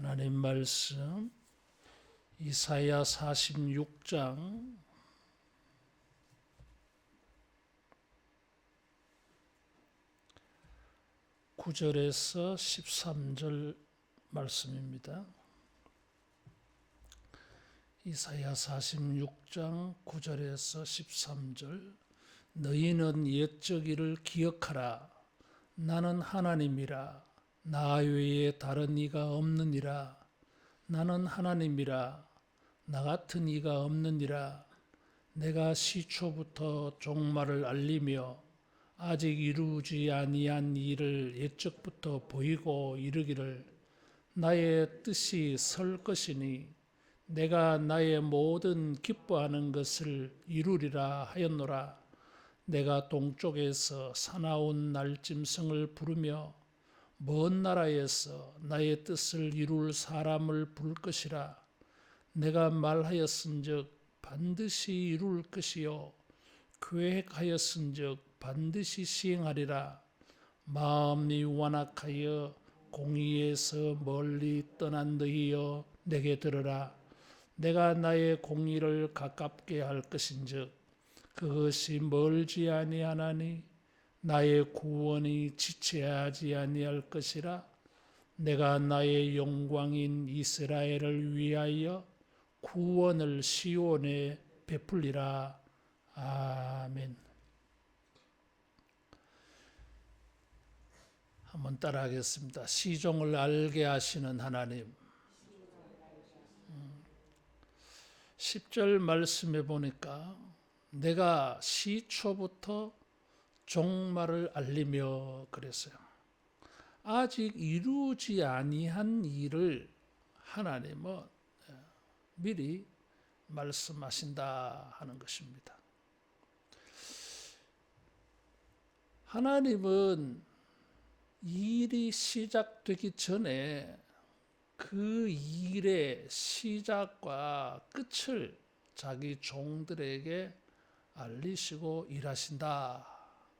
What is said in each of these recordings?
하나님 말씀 이사야 46장 9절에서 13절 말씀입니다. 이사야 46장 9절에서 13절. 너희는 옛적 일을 기억하라. 나는 하나님이라. 나 외에 다른 이가 없느니라. 나는 하나님이라. 나 같은 이가 없느니라. 내가 시초부터 종말을 알리며 아직 이루지 아니한 일을 옛적부터 보이고 이르기를 나의 뜻이 설 것이니 내가 나의 모든 기뻐하는 것을 이루리라 하였노라. 내가 동쪽에서 사나운 날짐승을 부르며 먼 나라에서 나의 뜻을 이룰 사람을 부를 것이라. 내가 말하였은즉 반드시 이룰 것이요 계획하였은즉 반드시 시행하리라. 마음이 완악하여 공의에서 멀리 떠난 너희여 내게 들으라. 내가 나의 공의를 가깝게 할 것인즉 그것이 멀지 아니하나니 나의 구원이 지체하지 아니할 것이라. 내가 나의 영광인 이스라엘을 위하여 구원을 시온에 베풀리라. 아멘. 한번 따라하겠습니다. 시종을 알게 하시는 하나님. 10절 말씀해 보니까 내가 시초부터 종말을 알리며 그랬어요. 아직 이루지 아니한 일을 하나님은 미리 말씀하신다 하는 것입니다. 하나님은 일이 시작되기 전에 그 일의 시작과 끝을 자기 종들에게 알리시고 일하신다.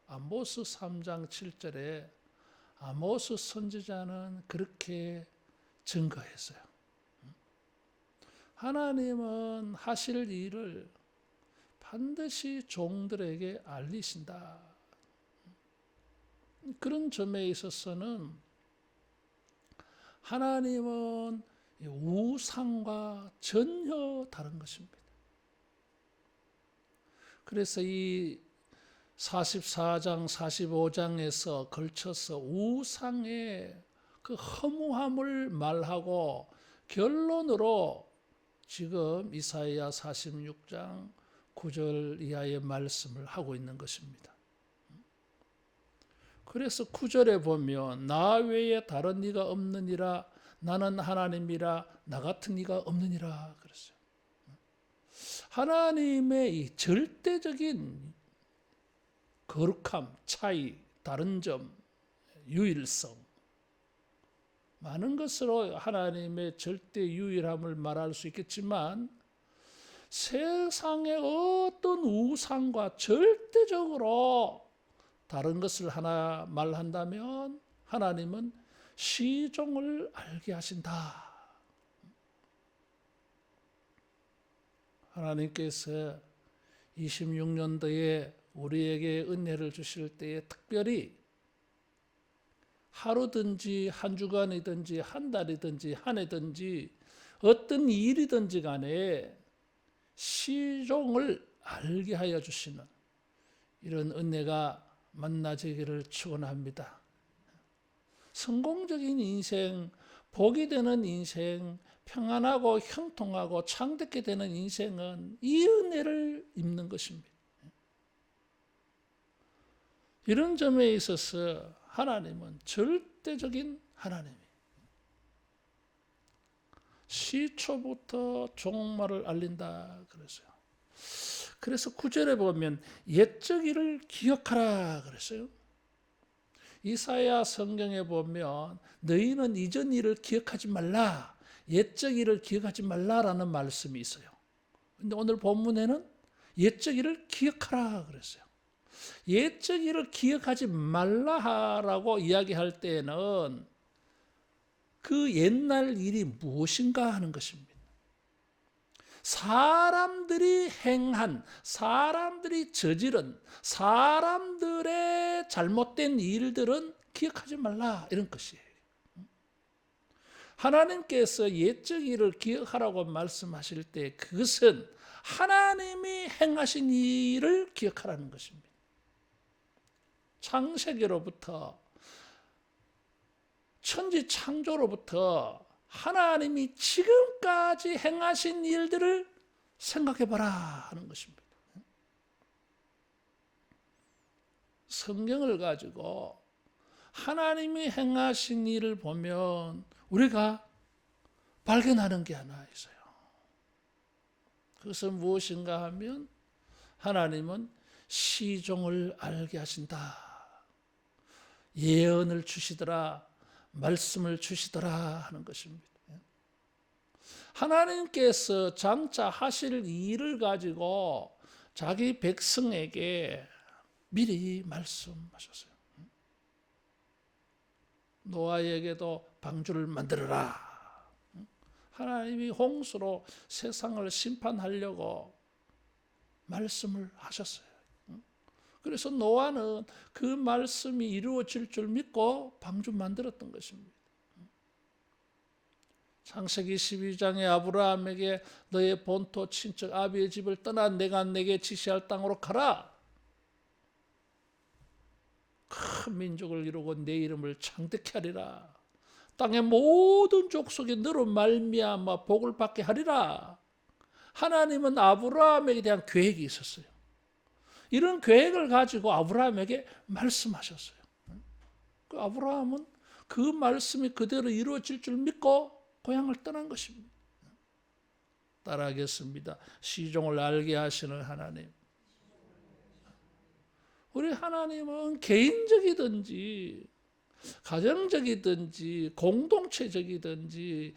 아모스 3장 7절에 아모스 선지자는 그렇게 증거했어요. 하나님은 하실 일을 반드시 종들에게 알리신다. 그런 점에 있어서는 하나님은 우상과 전혀 다른 것입니다. 그래서 이 44장, 45장에서 걸쳐서 우상의 그 허무함을 말하고 결론으로 지금 이사야 46장 9절 이하의 말씀을 하고 있는 것입니다. 그래서 9절에 보면 나 외에 다른 이가 없느니라. 나는 하나님이라. 나 같은 이가 없느니라 그랬어요. 하나님의 이 절대적인 거룩함, 차이, 다른 점, 유일성, 많은 것으로 하나님의 절대 유일함을 말할 수 있겠지만 세상의 어떤 우상과 절대적으로 다른 것을 하나 말한다면 하나님은 시종을 알게 하신다. 하나님께서 26년도에 우리에게 은혜를 주실 때에 특별히 하루든지 한 주간이든지 한 달이든지 한 해든지 어떤 일이든지 간에 시종을 알게 하여 주시는 이런 은혜가 만나지기를 축원합니다. 성공적인 인생, 복이 되는 인생, 평안하고 형통하고 창대케 되는 인생은 이 은혜를 입는 것입니다. 이런 점에 있어서 하나님은 절대적인 하나님이에요. 시초부터 종말을 알린다 그랬어요. 그래서 9절에 보면 옛적 일을 기억하라 그랬어요. 이사야 성경에 보면 너희는 이전 일을 기억하지 말라, 옛적 일을 기억하지 말라라는 말씀이 있어요. 근데 오늘 본문에는 옛적 일을 기억하라 그랬어요. 옛적 일을 기억하지 말라라고 이야기할 때에는 그 옛날 일이 무엇인가 하는 것입니다. 사람들이 행한, 사람들이 저지른, 사람들의 잘못된 일들은 기억하지 말라, 이런 것이에요. 하나님께서 옛적 일을 기억하라고 말씀하실 때 그것은 하나님이 행하신 일을 기억하라는 것입니다. 창세기로부터 천지 창조로부터 하나님이 지금까지 행하신 일들을 생각해봐라 하는 것입니다. 성경을 가지고 하나님이 행하신 일을 보면 우리가 발견하는 게 하나 있어요. 그것은 무엇인가 하면 하나님은 시종을 알게 하신다. 예언을 주시더라. 말씀을 주시더라 하는 것입니다. 하나님께서 장차 하실 일을 가지고 자기 백성에게 미리 말씀하셨어요. 노아에게도 방주를 만들어라. 하나님이 홍수로 세상을 심판하려고 말씀을 하셨어요. 그래서 노아는 그 말씀이 이루어질 줄 믿고 방주 만들었던 것입니다. 창세기 12장에 아브라함에게 너의 본토 친척 아비의 집을 떠나 내가 내게 지시할 땅으로 가라. 큰 민족을 이루고 내 이름을 창대케 하리라. 땅의 모든 족속이 너로 말미암아 복을 받게 하리라. 하나님은 아브라함에 대한 계획이 있었어요. 이런 계획을 가지고 아브라함에게 말씀하셨어요. 그 아브라함은 그 말씀이 그대로 이루어질 줄 믿고 고향을 떠난 것입니다. 따라하겠습니다. 시종을 알게 하시는 하나님. 우리 하나님은 개인적이든지 가정적이든지 공동체적이든지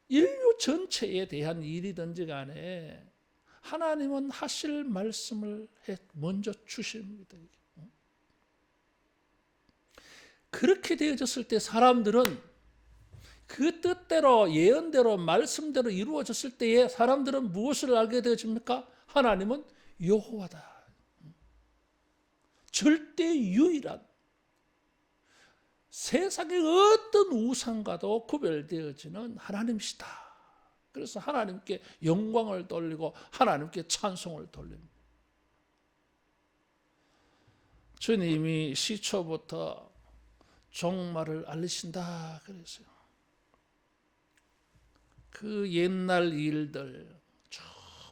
인류 전체에 대한 일이든지 간에 하나님은 하실 말씀을 먼저 주십니다. 그렇게 되어졌을 때 사람들은 그 뜻대로 예언대로 말씀대로 이루어졌을 때에 사람들은 무엇을 알게 되어집니까? 하나님은 여호와다. 절대 유일한 세상의 어떤 우상과도 구별되어지는 하나님이시다. 그래서 하나님께 영광을 돌리고 하나님께 찬송을 돌립니다. 주님이 시초부터 종말을 알리신다 그랬어요. 그 옛날 일들 쭉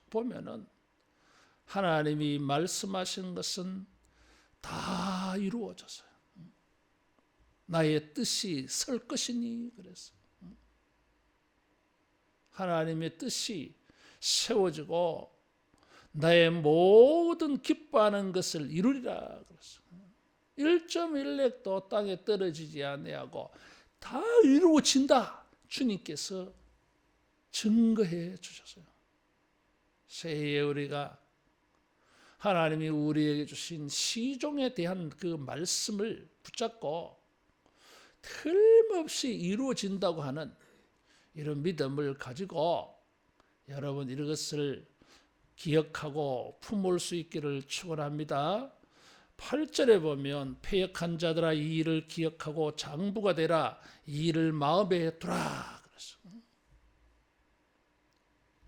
보면은 하나님이 말씀하신 것은 다 이루어졌어요. 나의 뜻이 설 것이니 그랬어요. 하나님의 뜻이 세워지고 나의 모든 기뻐하는 것을 이루리라 그랬어요. 1.1렉도 땅에 떨어지지 아니하고 다 이루어진다. 주님께서 증거해 주셨어요. 새해에 우리가 하나님이 우리에게 주신 시종에 대한 그 말씀을 붙잡고 틀림없이 이루어진다고 하는 이런 믿음을 가지고 여러분 이것을 기억하고 품을 수 있기를 축원합니다. 8절에 보면 패역한 자들아 이 일을 기억하고 장부가 되라 이 일을 마음에 두라 그랬어요.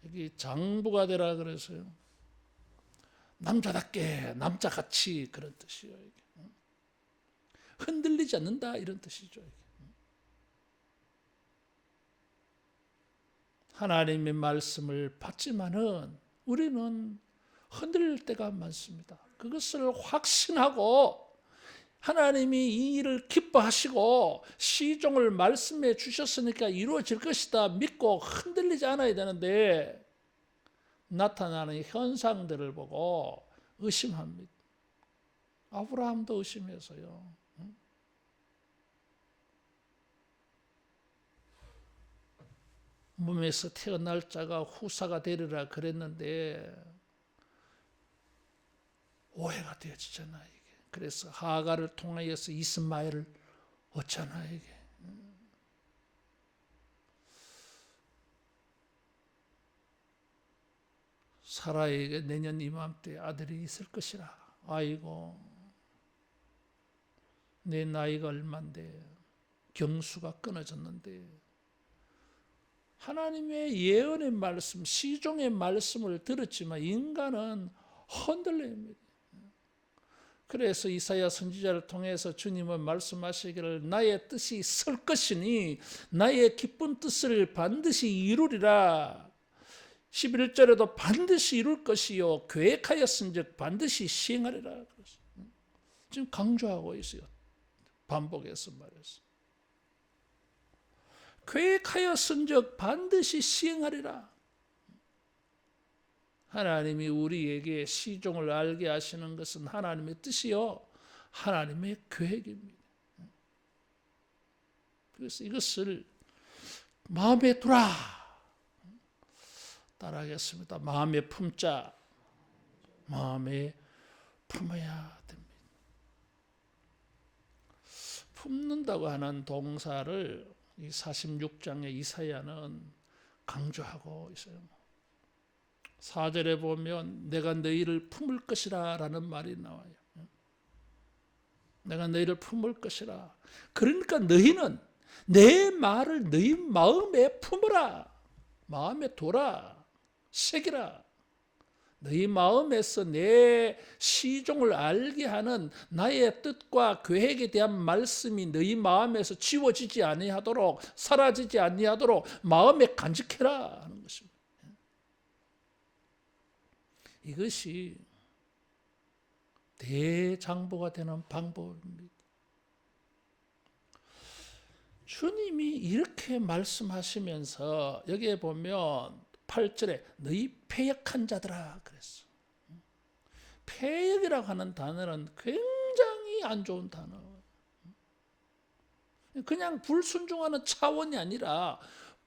여기 장부가 되라 그랬어요. 남자답게 남자같이 그런 뜻이에요. 흔들리지 않는다 이런 뜻이죠. 하나님의 말씀을 받지만은 우리는 흔들릴 때가 많습니다. 그것을 확신하고 하나님이 이 일을 기뻐하시고 시종을 말씀해 주셨으니까 이루어질 것이다 믿고 흔들리지 않아야 되는데 나타나는 현상들을 보고 의심합니다. 아브라함도 의심해서요. 몸에서 태어날 자가 후사가 되리라 그랬는데 오해가 되어지잖아 이게. 그래서 하가를 통하여서 이스마엘을 얻잖아 이게. 사라에게 내년 이맘때 아들이 있을 것이라. 아이고, 내 나이가 얼만데 경수가 끊어졌는데 하나님의 예언의 말씀, 시종의 말씀을 들었지만 인간은 흔들립니다. 그래서 이사야 선지자를 통해서 주님은 말씀하시기를 나의 뜻이 설 것이니 나의 기쁜 뜻을 반드시 이루리라. 11절에도 반드시 이룰 것이요 계획하였은즉 반드시 시행하리라. 지금 강조하고 있어요. 반복해서 말해서. 계획하였은즉 반드시 시행하리라. 하나님이 우리에게 시종을 알게 하시는 것은 하나님의 뜻이요 하나님의 계획입니다. 그래서 이것을 마음에 두라. 따라하겠습니다. 마음에 품자. 마음에 품어야 됩니다. 품는다고 하는 동사를 이 46장의 이사야는 강조하고 있어요. 4절에 보면 내가 너희를 품을 것이라 라는 말이 나와요. 내가 너희를 품을 것이라. 그러니까 너희는 내 말을 너희 마음에 품으라. 마음에 둬라. 새기라. 너희 마음에서 내 시종을 알게 하는 나의 뜻과 계획에 대한 말씀이 너희 마음에서 지워지지 아니하도록 사라지지 아니하도록 마음에 간직해라 하는 것입니다. 이것이 대장보가 되는 방법입니다. 주님이 이렇게 말씀하시면서 여기에 보면 8절에 너희 패역한 자들아 그랬어. 패역이라고 하는 단어는 굉장히 안 좋은 단어. 그냥 불순종하는 차원이 아니라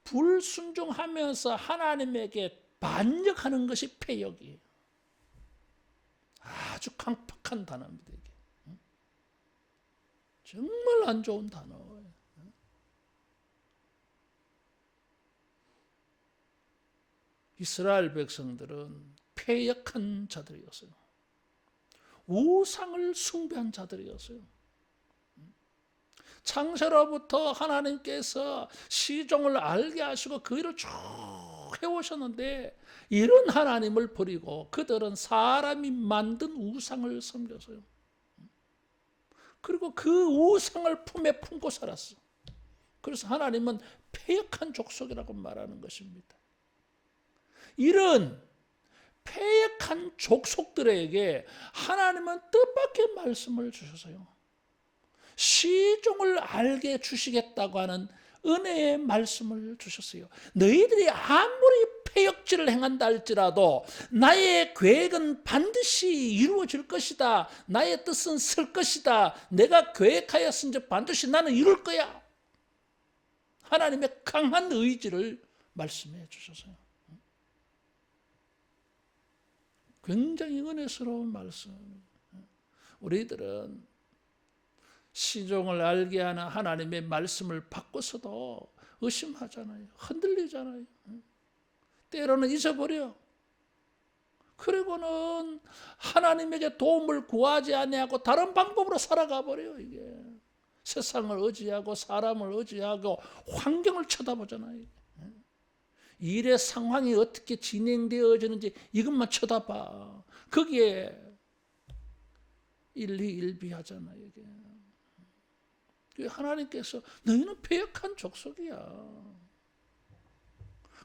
불순종하면서 하나님에게 반역하는 것이 패역이에요. 아주 강팍한 단어입니다. 이게. 정말 안 좋은 단어예요. 이스라엘 백성들은 패역한 자들이었어요. 우상을 숭배한 자들이었어요. 창세로부터 하나님께서 시종을 알게 하시고 그 일을 쭉 해오셨는데 이런 하나님을 버리고 그들은 사람이 만든 우상을 섬겼어요. 그리고 그 우상을 품에 품고 살았어. 그래서 하나님은 패역한 족속이라고 말하는 것입니다. 이런 패역한 족속들에게 하나님은 뜻밖의 말씀을 주셨어요. 시종을 알게 주시겠다고 하는 은혜의 말씀을 주셨어요. 너희들이 아무리 패역질을 행한다 할지라도 나의 계획은 반드시 이루어질 것이다. 나의 뜻은 설 것이다. 내가 계획하였은즉 반드시 나는 이룰 거야. 하나님의 강한 의지를 말씀해 주셨어요. 굉장히 은혜스러운 말씀. 우리들은 시종을 알게 하는 하나님의 말씀을 받고서도 의심하잖아요. 흔들리잖아요. 때로는 잊어버려. 그리고는 하나님에게 도움을 구하지 아니하고 다른 방법으로 살아가 버려요. 이게 세상을 의지하고 사람을 의지하고 환경을 쳐다보잖아요. 일의 상황이 어떻게 진행되어지는지 이것만 쳐다봐. 거기에 일희일비하잖아요. 이게 하나님께서 너희는 패역한 족속이야.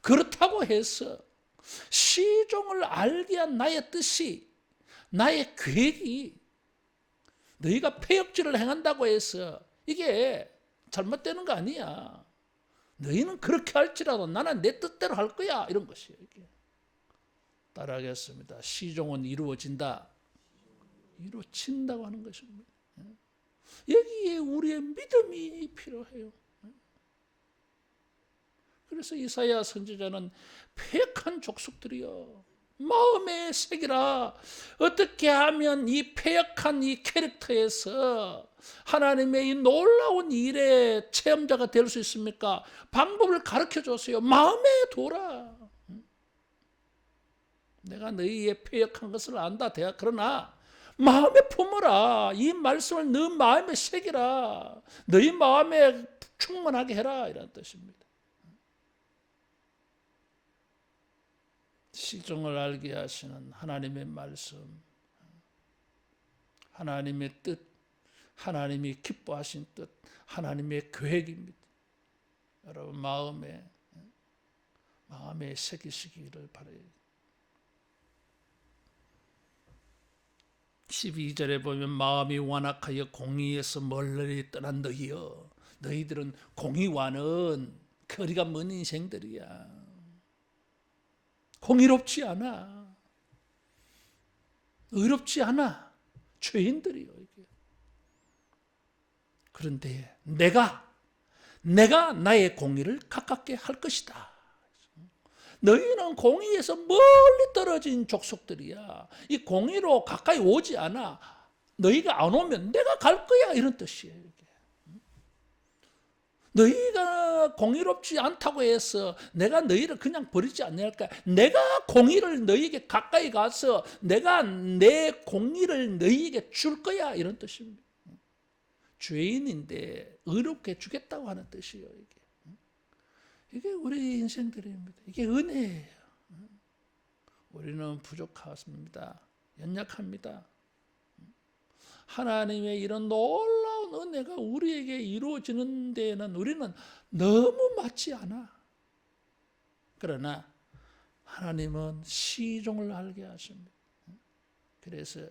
그렇다고 해서 시종을 알게 한 나의 뜻이 나의 계획이 너희가 패역질을 행한다고 해서 이게 잘못되는 거 아니야. 너희는 그렇게 할지라도 나는 내 뜻대로 할 거야. 이런 것이에요. 이게. 따라하겠습니다. 시종은 이루어진다. 이루어진다고 하는 것입니다. 여기에 우리의 믿음이 필요해요. 그래서 이사야 선지자는 패역한 족속들이여 마음에 새기라. 어떻게 하면 이 패역한 이 캐릭터에서 하나님의 이 놀라운 일의 체험자가 될 수 있습니까? 방법을 가르쳐 줬어요. 마음에 둬라. 내가 너희의 패역한 것을 안다. 그러나 마음에 품어라. 이 말씀을 너 마음에 새기라. 너희 마음에 충만하게 해라. 이런 뜻입니다. 시종을 알게 하시는 하나님의 말씀, 하나님의 뜻, 하나님이 기뻐하신 뜻, 하나님의 계획입니다. 여러분 마음에 새기시기를 바라요. 12절에 보면 마음이 완악하여 공의에서 멀리 떠난 너희여. 너희들은 공의와는 거리가 먼 인생들이야. 공의롭지 않아. 의롭지 않아. 죄인들이요. 이게. 그런데 내가 나의 공의를 가깝게 할 것이다. 너희는 공의에서 멀리 떨어진 족속들이야. 이 공의로 가까이 오지 않아. 너희가 안 오면 내가 갈 거야. 이런 뜻이에요. 이게. 너희가 공의롭지 않다고 해서 내가 너희를 그냥 버리지 않을까? 내가 공의를 너희에게 가까이 가서 내가 내 공의를 너희에게 줄 거야. 이런 뜻입니다. 죄인인데 의롭게 주겠다고 하는 뜻이에요. 이게 우리 인생들입니다. 이게 은혜예요. 우리는 부족합니다. 연약합니다. 하나님의 이런 놀라운 은혜가 우리에게 이루어지는 데에는 우리는 너무 맞지 않아. 그러나 하나님은 시종을 알게 하십니다. 그래서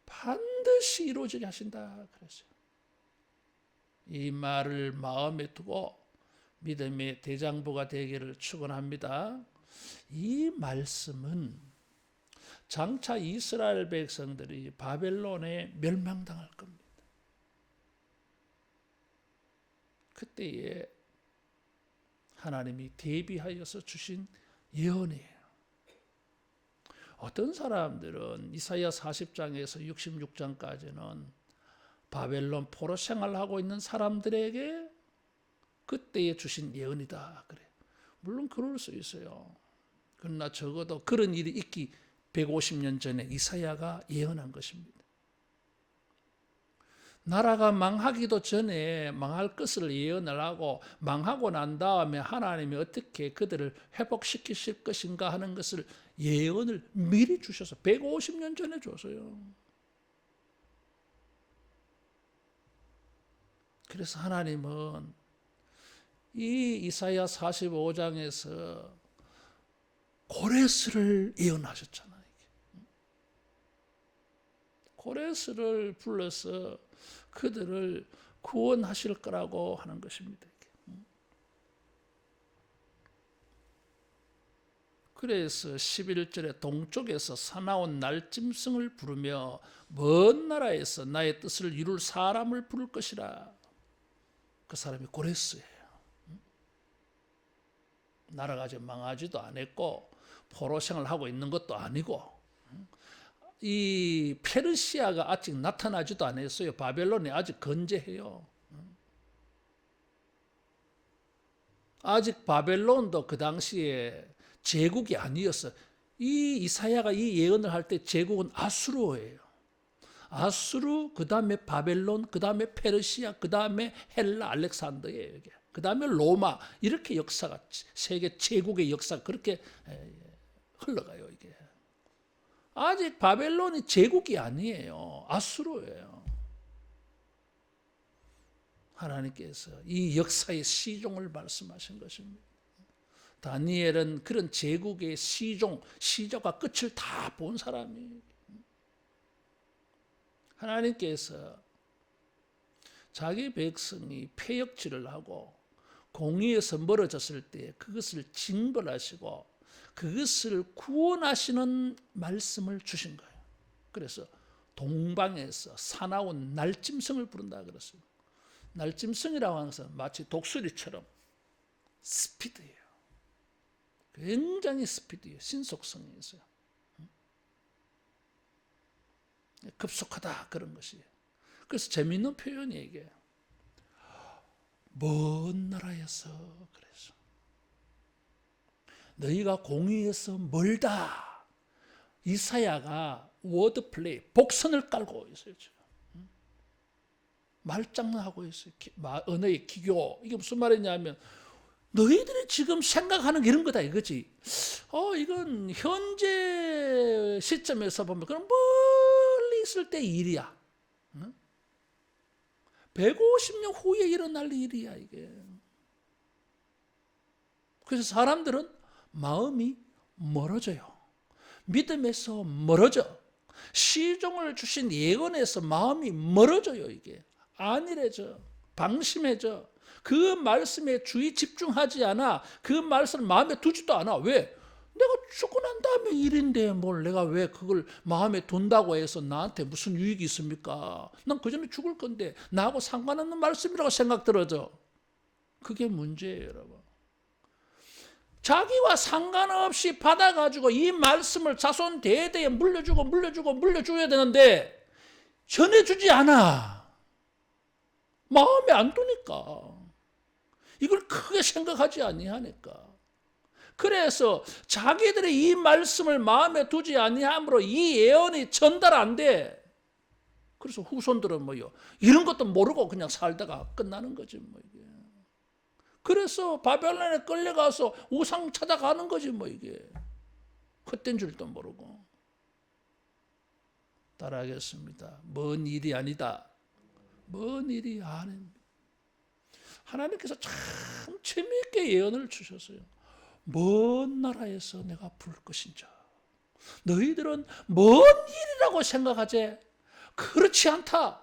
반드시 이루어지게 하신다. 그래서 이 말을 마음에 두고 믿음의 대장부가 되기를 축원합니다. 이 말씀은 장차 이스라엘 백성들이 바벨론에 멸망당할 겁니다. 그때에 하나님이 대비하여서 주신 예언이에요. 어떤 사람들은 이사야 40장에서 66장까지는 바벨론 포로 생활하고 있는 사람들에게 그때에 주신 예언이다. 그래. 물론 그럴 수 있어요. 그러나 적어도 그런 일이 있기 150년 전에 이사야가 예언한 것입니다. 나라가 망하기도 전에 망할 것을 예언을 하고 망하고 난 다음에 하나님이 어떻게 그들을 회복시키실 것인가 하는 것을 예언을 미리 주셔서 150년 전에 줬어요. 그래서 하나님은 이 이사야 45장에서 고레스를 예언하셨잖아요. 고레스를 불러서 그들을 구원하실 거라고 하는 것입니다. 그래서 11절에 동쪽에서 사나운 날짐승을 부르며 먼 나라에서 나의 뜻을 이룰 사람을 부를 것이라. 그 사람이 고레스예요. 나라가 아직 망하지도 않았고 포로 생활하고 있는 것도 아니고 이 페르시아가 아직 나타나지도 않았어요. 바벨론이 아직 건재해요. 아직 바벨론도 그 당시에 제국이 아니었어. 이 이사야가 이 예언을 할 때 제국은 아수르예요. 아수르, 그 다음에 바벨론, 그 다음에 페르시아, 그 다음에 헬라, 알렉산더예요. 이게. 그 다음에 로마, 이렇게 역사가 세계 제국의 역사가 그렇게 흘러가요. 이게 아직 바벨론이 제국이 아니에요. 아수르예요. 하나님께서 이 역사의 시종을 말씀하신 것입니다. 다니엘은 그런 제국의 시조가 끝을 다 본 사람이에요. 하나님께서 자기 백성이 패역질을 하고 공의에서 멀어졌을 때 그것을 징벌하시고 그것을 구원하시는 말씀을 주신 거예요. 그래서 동방에서 사나운 날짐승을 부른다 그랬어요. 날짐승이라고 하는 것은 마치 독수리처럼 스피드예요. 굉장히 스피드예요. 신속성이 있어요. 급속하다 그런 것이에요. 그래서 재미있는 표현이 이게 먼 나라에서 그래서 너희가 공의에서 멀다. 이사야가 워드플레이, 복선을 깔고 있어요. 말장난하고 있어요. 언어의 기교. 이게 무슨 말이냐면 너희들이 지금 생각하는 이런 거다 이거지. 이건 현재 시점에서 보면 그럼 멀리 있을 때 일이야. 150년 후에 일어날 일이야 이게. 그래서 사람들은 마음이 멀어져요. 믿음에서 멀어져. 시종을 주신 예언에서 마음이 멀어져요 이게. 안일해져. 방심해져. 그 말씀에 주의 집중하지 않아. 그 말씀을 마음에 두지도 않아. 왜? 내가 죽고 난 다음에 일인데 뭘 내가 왜 그걸 마음에 둔다고 해서 나한테 무슨 유익이 있습니까? 난 그 전에 죽을 건데 나하고 상관없는 말씀이라고 생각 들어져. 그게 문제예요 여러분. 자기와 상관없이 받아가지고 이 말씀을 자손 대대에 물려줘야 되는데 전해주지 않아. 마음에 안 두니까. 이걸 크게 생각하지 아니하니까. 그래서 자기들이 이 말씀을 마음에 두지 아니함으로 이 예언이 전달 안 돼. 그래서 후손들은 뭐요? 이런 것도 모르고 그냥 살다가 끝나는 거지 뭐 이게. 그래서 바벨론에 끌려가서 우상 찾아가는 거지 뭐 이게. 헛된 줄도 모르고. 따라하겠습니다. 먼 일이 아니다. 먼 일이 아닙니다. 하나님께서 참 재미있게 예언을 주셨어요. 먼 나라에서 내가 부를 것인자. 너희들은 먼 일이라고 생각하지? 그렇지 않다.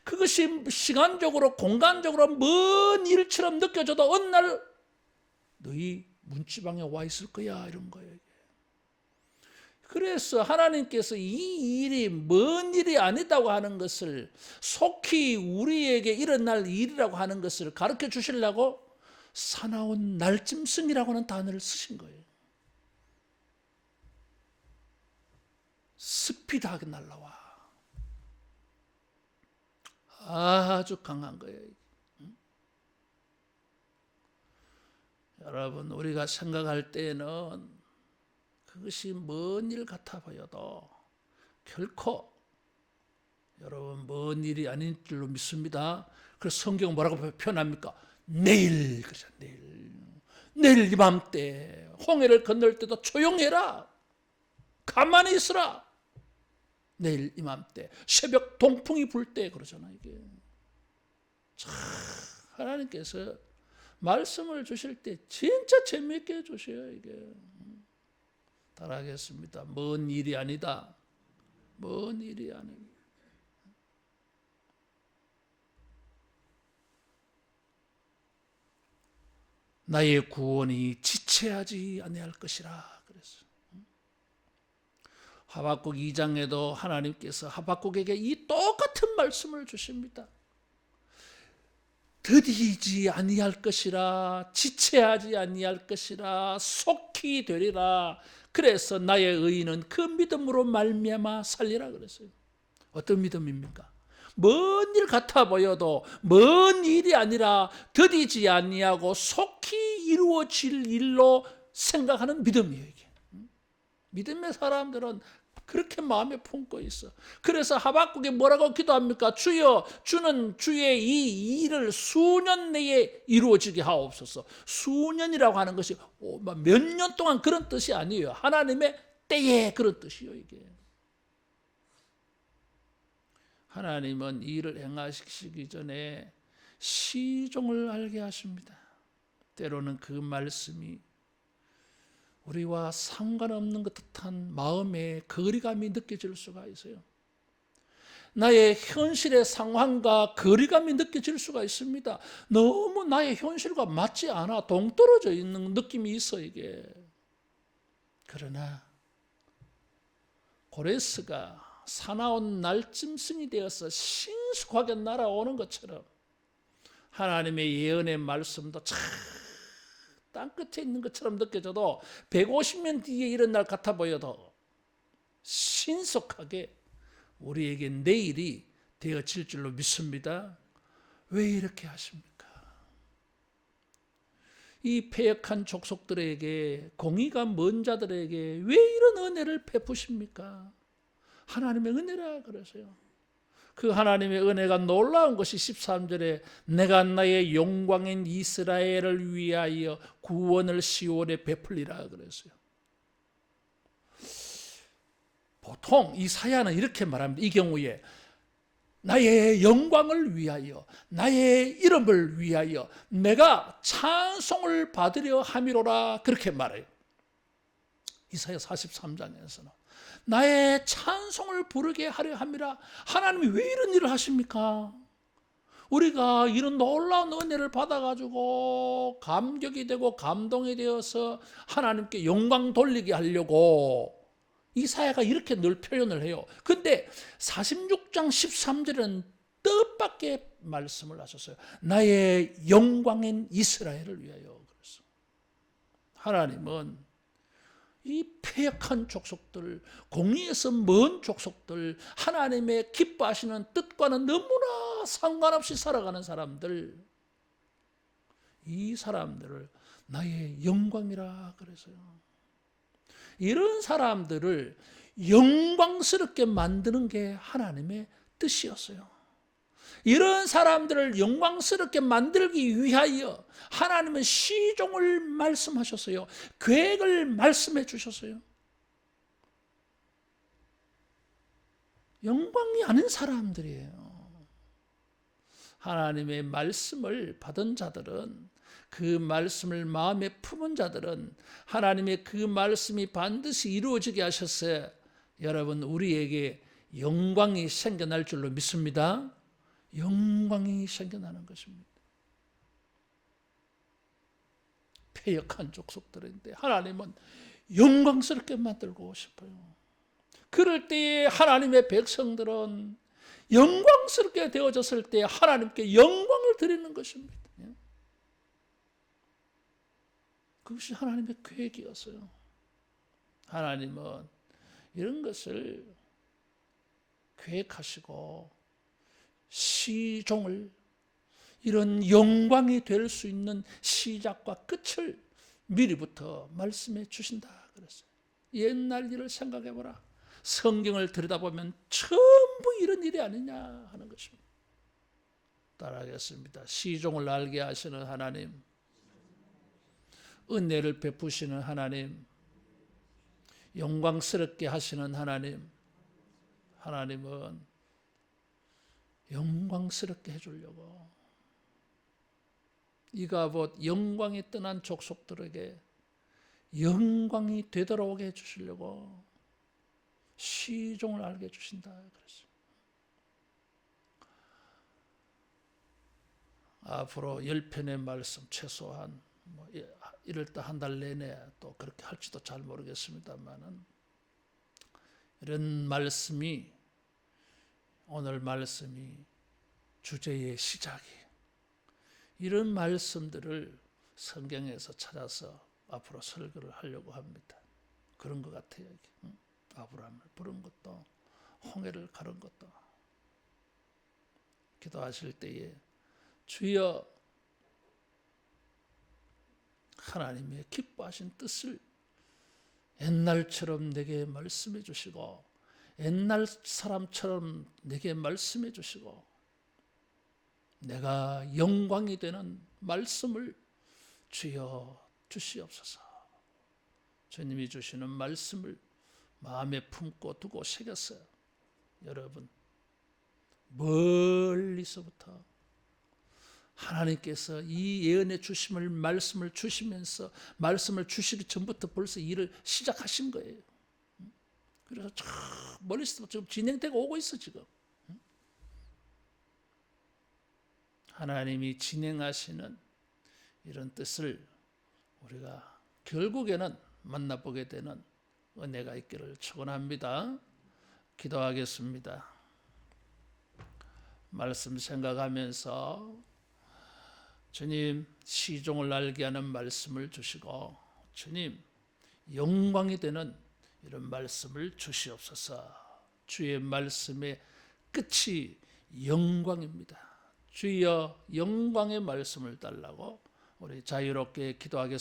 그것이 시간적으로 공간적으로 먼 일처럼 느껴져도 어느 날 너희 문지방에 와 있을 거야 이런 거예요. 그래서 하나님께서 이 일이 먼 일이 아니다고 하는 것을 속히 우리에게 일어날 일이라고 하는 것을 가르쳐 주시려고 사나운 날짐승이라고 하는 단어를 쓰신 거예요. 스피드하게 날라와. 아주 강한 거예요. 여러분 우리가 생각할 때는 그것이 먼 일 같아 보여도 결코 여러분 먼 일이 아닌 줄로 믿습니다. 그래서 성경 뭐라고 표현합니까? 내일 그러죠. 내일 이맘때 홍해를 건널 때도 조용해라. 가만히 있으라. 내일 이맘때 새벽 동풍이 불 때 그러잖아 이게. 참 하나님께서 말씀을 주실 때 진짜 재미있게 해주셔요 이게. 따라하겠습니다. 먼 일이 아니다. 먼 일이 아닙니다. 나의 구원이 지체하지 아니할 것이라 그랬어. 하박국 2장에도 하나님께서 하박국에게 이 똑같은 말씀을 주십니다. 더디지 아니할 것이라, 지체하지 아니할 것이라, 속히 되리라. 그래서 나의 의인은 그 믿음으로 말미암아 살리라 그랬어요. 어떤 믿음입니까? 먼 일 같아 보여도 먼 일이 아니라 더디지 아니하고 속히 이루어질 일로 생각하는 믿음이에요. 이게. 믿음의 사람들은 그렇게 마음에 품고 있어. 그래서 하박국이 뭐라고 기도합니까? 주여, 주는 주의 이 일을 수년 내에 이루어지게 하옵소서. 수년이라고 하는 것이 몇 년 동안 그런 뜻이 아니에요. 하나님의 때에 그런 뜻이에요. 이게. 하나님은 이 일을 행하시기 전에 시종을 알게 하십니다. 때로는 그 말씀이 우리와 상관없는 것 듯한 마음의 거리감이 느껴질 수가 있어요. 나의 현실의 상황과 거리감이 느껴질 수가 있습니다. 너무 나의 현실과 맞지 않아 동떨어져 있는 느낌이 있어 이게. 그러나 고레스가 사나운 날짐승이 되어서 신속하게 날아오는 것처럼 하나님의 예언의 말씀도 참 땅끝에 있는 것처럼 느껴져도 150년 뒤에 이런 날 같아 보여도 신속하게 우리에게 내일이 되어질 줄로 믿습니다. 왜 이렇게 하십니까? 이 패역한 족속들에게, 공의가 먼 자들에게 왜 이런 은혜를 베푸십니까? 하나님의 은혜라 그러세요. 그 하나님의 은혜가 놀라운 것이 13절에 내가 나의 영광인 이스라엘을 위하여 구원을 시온에 베풀리라 그랬어요. 보통 이사야는 이렇게 말합니다. 이 경우에 나의 영광을 위하여, 나의 이름을 위하여 내가 찬송을 받으려 함이로라 그렇게 말해요. 이사야 43장에서는 나의 찬송을 부르게 하려 함이라. 하나님이 왜 이런 일을 하십니까? 우리가 이런 놀라운 은혜를 받아가지고 감격이 되고 감동이 되어서 하나님께 영광 돌리게 하려고 이사야가 이렇게 늘 표현을 해요. 근데 46장 13절은 뜻밖의 말씀을 하셨어요. 나의 영광인 이스라엘을 위하여. 그래서 하나님은 이 패역한 족속들, 공의에서 먼 족속들, 하나님의 기뻐하시는 뜻과는 너무나 상관없이 살아가는 사람들, 이 사람들을 나의 영광이라 그래서요. 이런 사람들을 영광스럽게 만드는 게 하나님의 뜻이었어요. 이런 사람들을 영광스럽게 만들기 위하여 하나님은 시종을 말씀하셨어요. 계획을 말씀해 주셨어요. 영광이 아닌 사람들이에요. 하나님의 말씀을 받은 자들은, 그 말씀을 마음에 품은 자들은 하나님의 그 말씀이 반드시 이루어지게 하셨어요. 여러분, 우리에게 영광이 생겨날 줄로 믿습니다. 영광이 생겨나는 것입니다. 패역한 족속들인데 하나님은 영광스럽게 만들고 싶어요. 그럴 때에 하나님의 백성들은 영광스럽게 되어졌을 때 하나님께 영광을 드리는 것입니다. 그것이 하나님의 계획이었어요. 하나님은 이런 것을 계획하시고 시종을, 이런 영광이 될 수 있는 시작과 끝을 미리부터 말씀해 주신다 그랬어요. 옛날 일을 생각해 보라. 성경을 들여다보면 전부 이런 일이 아니냐 하는 것입니다. 따라하겠습니다. 시종을 알게 하시는 하나님, 은혜를 베푸시는 하나님, 영광스럽게 하시는 하나님, 하나님은 영광스럽게 해주려고 이가봇 영광이 떠난 족속들에게 영광이 되돌아오게 해주시려고 시종을 알게 해주신다 그랬어요. 앞으로 10편의 말씀 최소한 이럴 때 한 달 내내 또 그렇게 할지도 잘 모르겠습니다만은, 이런 말씀이, 오늘 말씀이 주제의 시작이, 이런 말씀들을 성경에서 찾아서 앞으로 설교를 하려고 합니다. 그런 것 같아요. 아브라함을 부른 것도, 홍해를 가른 것도. 기도하실 때에 주여 하나님의 기뻐하신 뜻을 옛날처럼 내게 말씀해 주시고, 옛날 사람처럼 내게 말씀해 주시고, 내가 영광이 되는 말씀을 주여 주시옵소서. 주님이 주시는 말씀을 마음에 품고 두고 새겼어요. 여러분, 멀리서부터 하나님께서 이 예언의 주심을, 말씀을 주시면서, 말씀을 주시기 전부터 벌써 일을 시작하신 거예요. 그래서 저 멀리서부터 지금 진행되고 오고 있어 지금. 하나님이 진행하시는 이런 뜻을 우리가 결국에는 만나보게 되는 은혜가 있기를 축원합니다. 기도하겠습니다. 말씀 생각하면서 주님, 시종을 알게 하는 말씀을 주시고, 주님, 영광이 되는 이런 말씀을 주시옵소서. 주의 말씀의 끝이 영광입니다. 주여 영광의 말씀을 달라고 우리 자유롭게 기도하겠습니다.